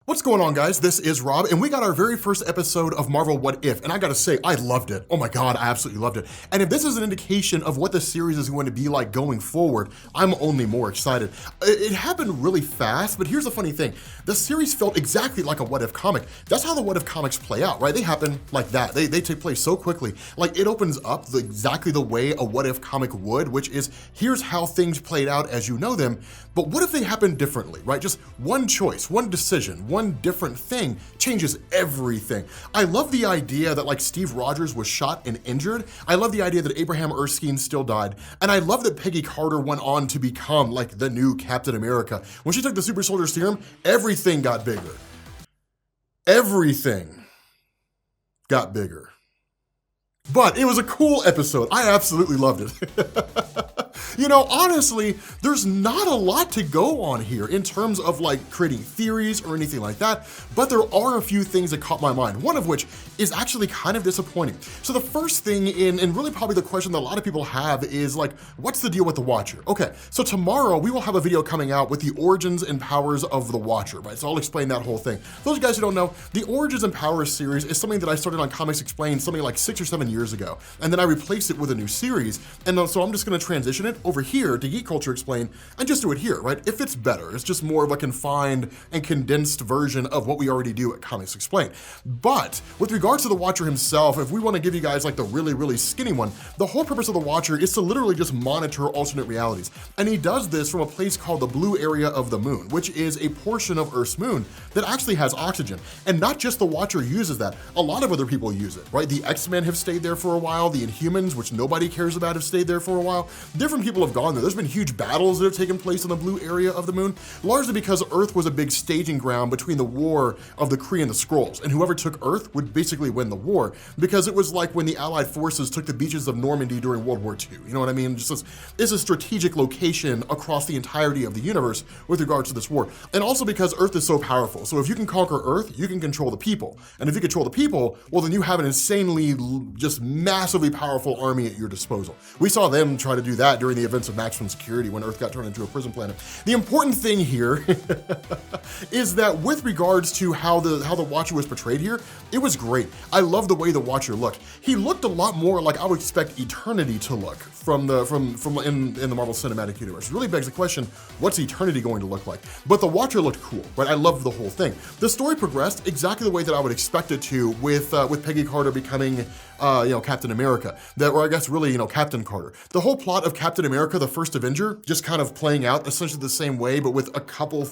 What's going on, guys? This is Rob, and we got our very first episode of Marvel What If, and I gotta say, I loved it. Oh my God, I absolutely loved it. And if this is an indication of what the series is going to be like going forward, I'm only more excited. It happened really fast, but here's the funny thing. The series felt exactly like a What If comic. That's how the What If comics play out, right? They happen like that. They take place so quickly. Like, it opens up exactly the way a What If comic would, which is, here's how things played out as you know them, but what if they happened differently, right? Just one choice, one decision, one different thing changes everything. I love the idea that like Steve Rogers was shot and injured. I love the idea that Abraham Erskine still died. And I love that Peggy Carter went on to become like the new Captain America. When she took the super soldier serum, everything got bigger. Everything got bigger. But it was a cool episode. I absolutely loved it. You know, honestly, there's not a lot to go on here in terms of like creating theories or anything like that, but there are a few things that caught my mind, one of which is actually kind of disappointing. So the first thing and really probably the question that a lot of people have is like, what's the deal with the Watcher? Okay, so tomorrow we will have a video coming out with the origins and powers of the Watcher, right? So I'll explain that whole thing. For those of you guys who don't know, the Origins and Powers series is something that I started on Comics Explained something like 6 or 7 years ago, and then I replaced it with a new series, and so I'm just gonna transition it over here to Geek Culture Explained and just do it here, right? If it's better, it's just more of a confined and condensed version of what we already do at Comics Explained. But with regards to the Watcher himself, if we want to give you guys like the really skinny one, the whole purpose of the Watcher is to literally just monitor alternate realities. And he does this from a place called the blue area of the moon, which is a portion of Earth's moon that actually has oxygen. And not just the Watcher uses that, a lot of other people use it, right? The X-Men have stayed there for a while, the Inhumans, which nobody cares about, have stayed there for a while. Different people have gone there. There's been huge battles that have taken place in the blue area of the moon, largely because Earth was a big staging ground between the war of the Kree and the Skrulls, and whoever took Earth would basically win the war, because it was like when the Allied forces took the beaches of Normandy during World War II. You know what I mean? Just it's a strategic location across the entirety of the universe with regards to this war. And also because Earth is so powerful. So if you can conquer Earth, you can control the people. And if you control the people, well, then you have an insanely, just massively powerful army at your disposal. We saw them try to do that during the events of Maximum Security when Earth got turned into a prison planet. The important thing here is that with regards to how the Watcher was portrayed here, it was great. I love the way the Watcher looked. He looked a lot more like I would expect Eternity to look from in the Marvel Cinematic Universe. It really begs the question, what's Eternity going to look like? But the Watcher looked cool, right? I loved the whole thing. The story progressed exactly the way that I would expect it to, with Peggy Carter becoming Captain America, or I guess really, Captain Carter. The whole plot of Captain America, the first Avenger, just kind of playing out essentially the same way, but with a couple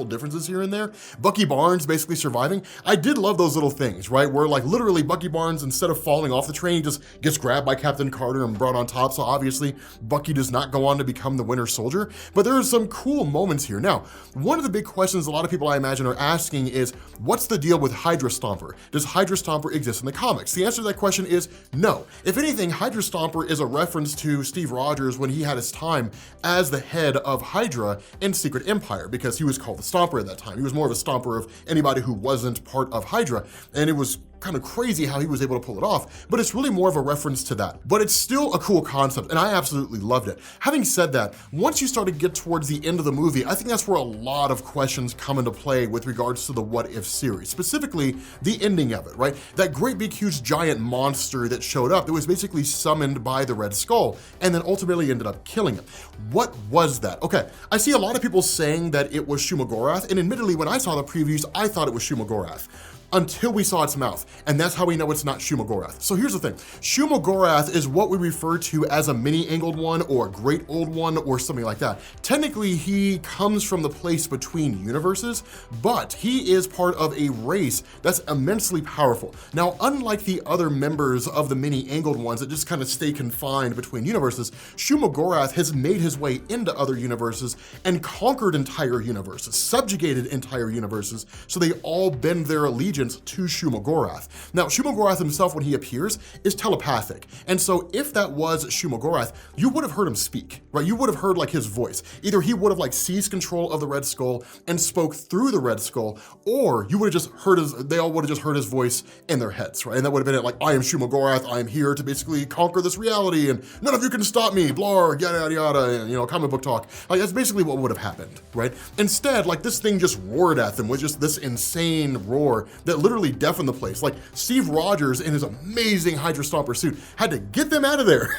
differences here and there. Bucky Barnes basically surviving. I did love those little things, right? Where like literally Bucky Barnes, instead of falling off the train, he just gets grabbed by Captain Carter and brought on top. So obviously Bucky does not go on to become the Winter Soldier, but there are some cool moments here. Now, one of the big questions a lot of people I imagine are asking is, what's the deal with Hydra Stomper? Does Hydra Stomper exist in the comics? The answer to that question is no. If anything, Hydra Stomper is a reference to Steve Rogers when he had his time as the head of Hydra in Secret Empire, because he was called the Stomper at that time. He was more of a stomper of anybody who wasn't part of Hydra, and it was kind of crazy how he was able to pull it off, but it's really more of a reference to that. But it's still a cool concept, and I absolutely loved it. Having said that, once you start to get towards the end of the movie, I think that's where a lot of questions come into play with regards to the What If series, specifically the ending of it, right? That great big huge giant monster that showed up that was basically summoned by the Red Skull and then ultimately ended up killing him. What was that? Okay, I see a lot of people saying that it was Shumagorath, and admittedly when I saw the previews, I thought it was Shumagorath, until we saw its mouth, and that's how we know it's not Shumagorath. So here's the thing, Shumagorath is what we refer to as a mini-angled one or a great old one or something like that. Technically, he comes from the place between universes, but he is part of a race that's immensely powerful. Now, unlike the other members of the mini-angled ones that just kind of stay confined between universes, Shumagorath has made his way into other universes and conquered entire universes, subjugated entire universes, so they all bend their allegiance allegiance to Shumagorath. Now, Shumagorath himself, when he appears, is telepathic. And so if that was Shumagorath, you would have heard him speak, right? You would have heard like his voice. Either he would have like seized control of the Red Skull and spoke through the Red Skull, or you would have just heard they all would have just heard his voice in their heads, right? And that would have been it, like, I am Shumagorath, I am here to basically conquer this reality, and none of you can stop me, blah, yada, yada, yada, and, comic book talk. Like, that's basically what would have happened, right? Instead, like, this thing just roared at them with just this insane roar that literally deafened the place. Like, Steve Rogers in his amazing Hydra Stomper suit had to get them out of there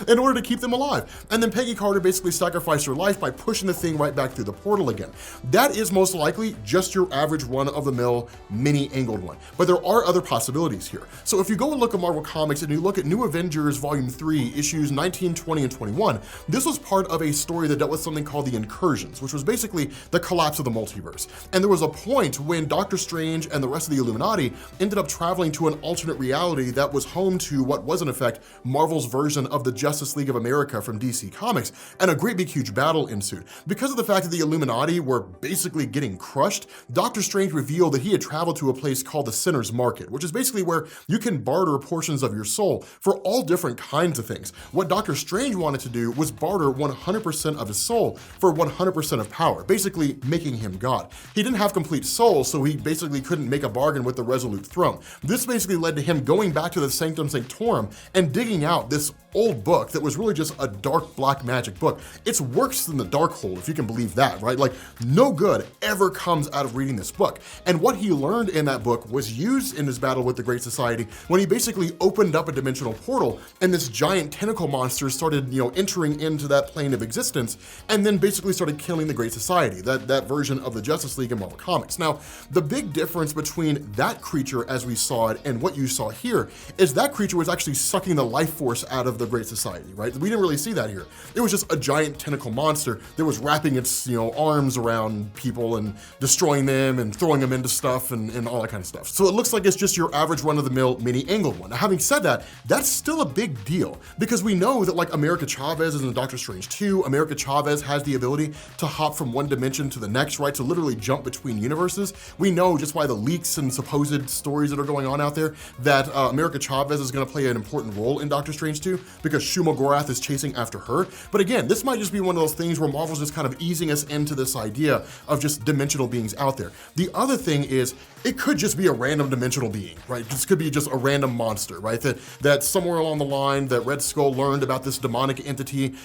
in order to keep them alive. And then Peggy Carter basically sacrificed her life by pushing the thing right back through the portal again. That is most likely just your average run-of-the-mill mini-angled one. But there are other possibilities here. So if you go and look at Marvel Comics and you look at New Avengers Volume 3, issues 19, 20, and 21, this was part of a story that dealt with something called the Incursions, which was basically the collapse of the multiverse. And there was a point when Doctor Strange and the rest of the Illuminati ended up traveling to an alternate reality that was home to what was in effect Marvel's version of the Justice League of America from DC Comics, and a great big huge battle ensued. Because of the fact that the Illuminati were basically getting crushed, Doctor Strange revealed that he had traveled to a place called the Sinner's Market, which is basically where you can barter portions of your soul for all different kinds of things. What Doctor Strange wanted to do was barter 100% of his soul for 100% of power, basically making him God. He didn't have complete soul, so he basically couldn't make a bargain with the Resolute Throne. This basically led to him going back to the Sanctum Sanctorum and digging out this old book that was really just a dark black magic book. It's worse than the Darkhold, if you can believe that, right? Like, no good ever comes out of reading this book. And what he learned in that book was used in his battle with the Great Society when he basically opened up a dimensional portal and this giant tentacle monster started, entering into that plane of existence and then basically started killing the Great Society, that version of the Justice League in Marvel Comics. Now, the big difference between that creature as we saw it and what you saw here is that creature was actually sucking the life force out of the Great Society, right? We didn't really see that here. It was just a giant tentacle monster that was wrapping its, arms around people and destroying them and throwing them into stuff and all that kind of stuff. So it looks like it's just your average run-of-the-mill mini-angled one. Now, having said that, that's still a big deal because we know that like America Chavez is in Doctor Strange 2, America Chavez has the ability to hop from one dimension to the next, right? To literally jump between universes. We know just by the leaks and supposed stories that are going on out there that America Chavez is going to play an important role in Doctor Strange 2 because Shumagorath is chasing after her. But again, this might just be one of those things where Marvel's just kind of easing us into this idea of just dimensional beings out there. The other thing is, it could just be a random dimensional being, right? This could be just a random monster, right? That somewhere along the line that Red Skull learned about this demonic entity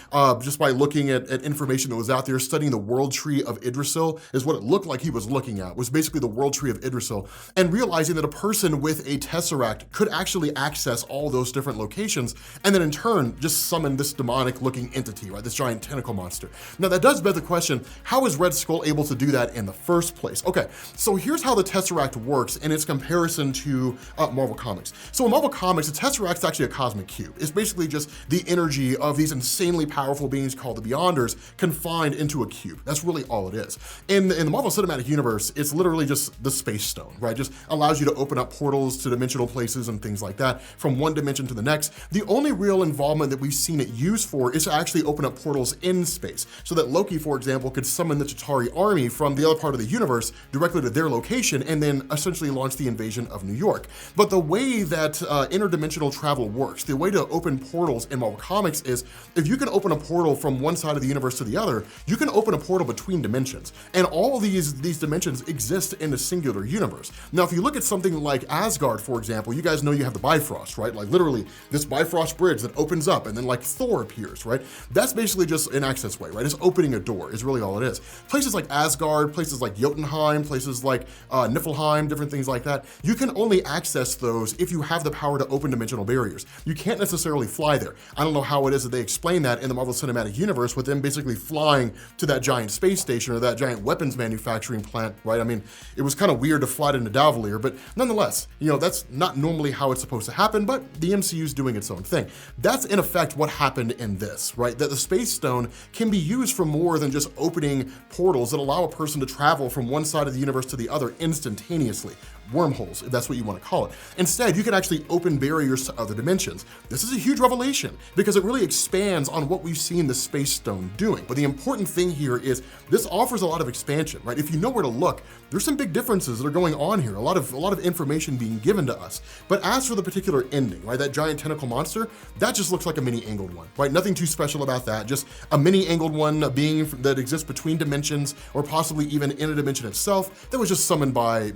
just by looking at information that was out there, studying the World Tree of Idrisil is what it looked like he was looking at, was basically the World Tree of Idrisil, and realizing that a person with a Tesseract could actually access all those different locations and then in turn just summon this demonic looking entity, right? This giant tentacle monster. Now that does beg the question, how is Red Skull able to do that in the first place? Okay, so here's how the Tesseract works in its comparison to Marvel Comics. So in Marvel Comics, the Tesseract's actually a cosmic cube. It's basically just the energy of these insanely powerful beings called the Beyonders confined into a cube. That's really all it is. In the Marvel Cinematic Universe, it's literally just the Space Stone, right? Just allows you to open up portals to dimensional places and things like that from one dimension to the next. The only real involvement that we've seen it used for is to actually open up portals in space so that Loki, for example, could summon the Chitauri army from the other part of the universe directly to their location and then essentially launch the invasion of New York. But the way that interdimensional travel works, the way to open portals in Marvel Comics is if you can open a portal from one side of the universe to the other, you can open a portal between dimensions. And all these dimensions exist in a singular universe. Now, if you look at something like Asgard, for example, you guys know you have the Bifrost, right? Like literally this Bifrost bridge that opens up and then like Thor appears, right? That's basically just an access way, right? It's opening a door is really all it is. Places like Asgard, places like Jotunheim, places like Niflheim, different things like that, you can only access those if you have the power to open dimensional barriers. You can't necessarily fly there. I don't know how it is that they explain that in the Marvel Cinematic Universe with them basically flying to that giant space station or that giant weapons manufacturing plant, right? I mean, it was kind of weird to fly into Davalier, but nonetheless, that's not normally how it's supposed to happen, but the MCU's doing its own thing. That's in effect what happened in this, right? That the Space Stone can be used for more than just opening portals that allow a person to travel from one side of the universe to the other instantaneously. Wormholes, if that's what you want to call it. Instead, you can actually open barriers to other dimensions. This is a huge revelation because it really expands on what we've seen the Space Stone doing. But the important thing here is this offers a lot of expansion, right? If you know where to look, there's some big differences that are going on here, a lot of information being given to us. But as for the particular ending, right, that giant tentacle monster, that just looks like a mini angled one, right? Nothing too special about that, just a mini angled one, a being that exists between dimensions or possibly even in a dimension itself that was just summoned by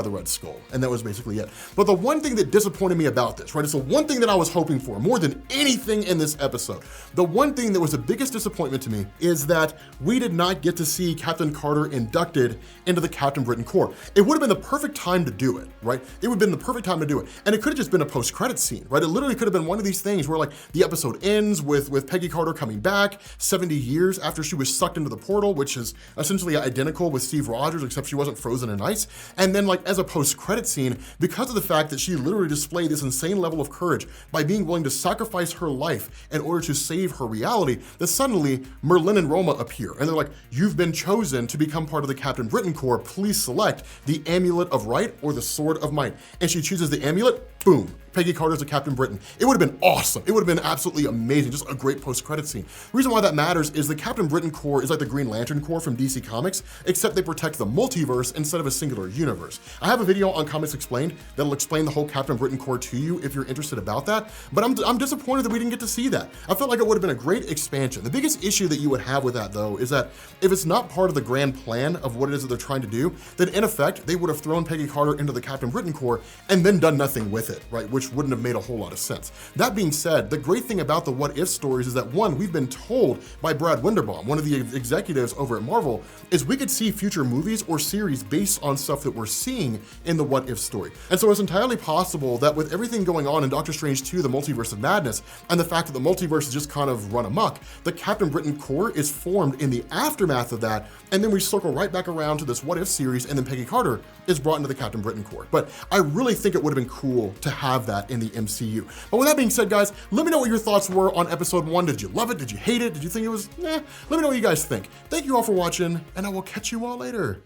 the Red Skull, and that was basically it. But the one thing that disappointed me about this, right, it's the one thing that I was hoping for more than anything in this episode. The one thing that was the biggest disappointment to me is that we did not get to see Captain Carter inducted into the Captain Britain Corps. It would have been the perfect time to do it, right? It would have been the perfect time to do it. And it could have just been a post-credit scene, right? It literally could have been one of these things where like the episode ends with Peggy Carter coming back 70 years after she was sucked into the portal, which is essentially identical with Steve Rogers, except she wasn't frozen in ice. And then like as a post-credit scene, because of the fact that she literally displayed this insane level of courage by being willing to sacrifice her life in order to save her reality, that suddenly Merlin and Roma appear. And they're like, you've been chosen to become part of the Captain Britain Corps. Please select the Amulet of Right or the Sword of Might. And she chooses the amulet, boom. Peggy Carter's a Captain Britain. It would have been awesome. It would have been absolutely amazing. Just a great post-credit scene. The reason why that matters is the Captain Britain Corps is like the Green Lantern Corps from DC Comics, except they protect the multiverse instead of a singular universe. I have a video on Comics Explained that'll explain the whole Captain Britain Corps to you if you're interested about that, but I'm disappointed that we didn't get to see that. I felt like it would have been a great expansion. The biggest issue that you would have with that though is that if it's not part of the grand plan of what it is that they're trying to do, then in effect, they would have thrown Peggy Carter into the Captain Britain Corps and then done nothing with it, right? Which wouldn't have made a whole lot of sense. That being said, the great thing about the What If stories is that one, we've been told by Brad Winderbaum, one of the executives over at Marvel, is we could see future movies or series based on stuff that we're seeing in the What If story. And so it's entirely possible that with everything going on in Doctor Strange 2, the Multiverse of Madness, and the fact that the multiverse is just kind of run amok, the Captain Britain Corps is formed in the aftermath of that, and then we circle right back around to this What If series, and then Peggy Carter is brought into the Captain Britain Corps. But I really think it would have been cool to have that in the MCU. But with that being said, guys, let me know what your thoughts were on episode 1. Did you love it? Did you hate it? Did you think it was, Let me know what you guys think. Thank you all for watching, and I will catch you all later.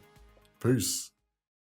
Peace.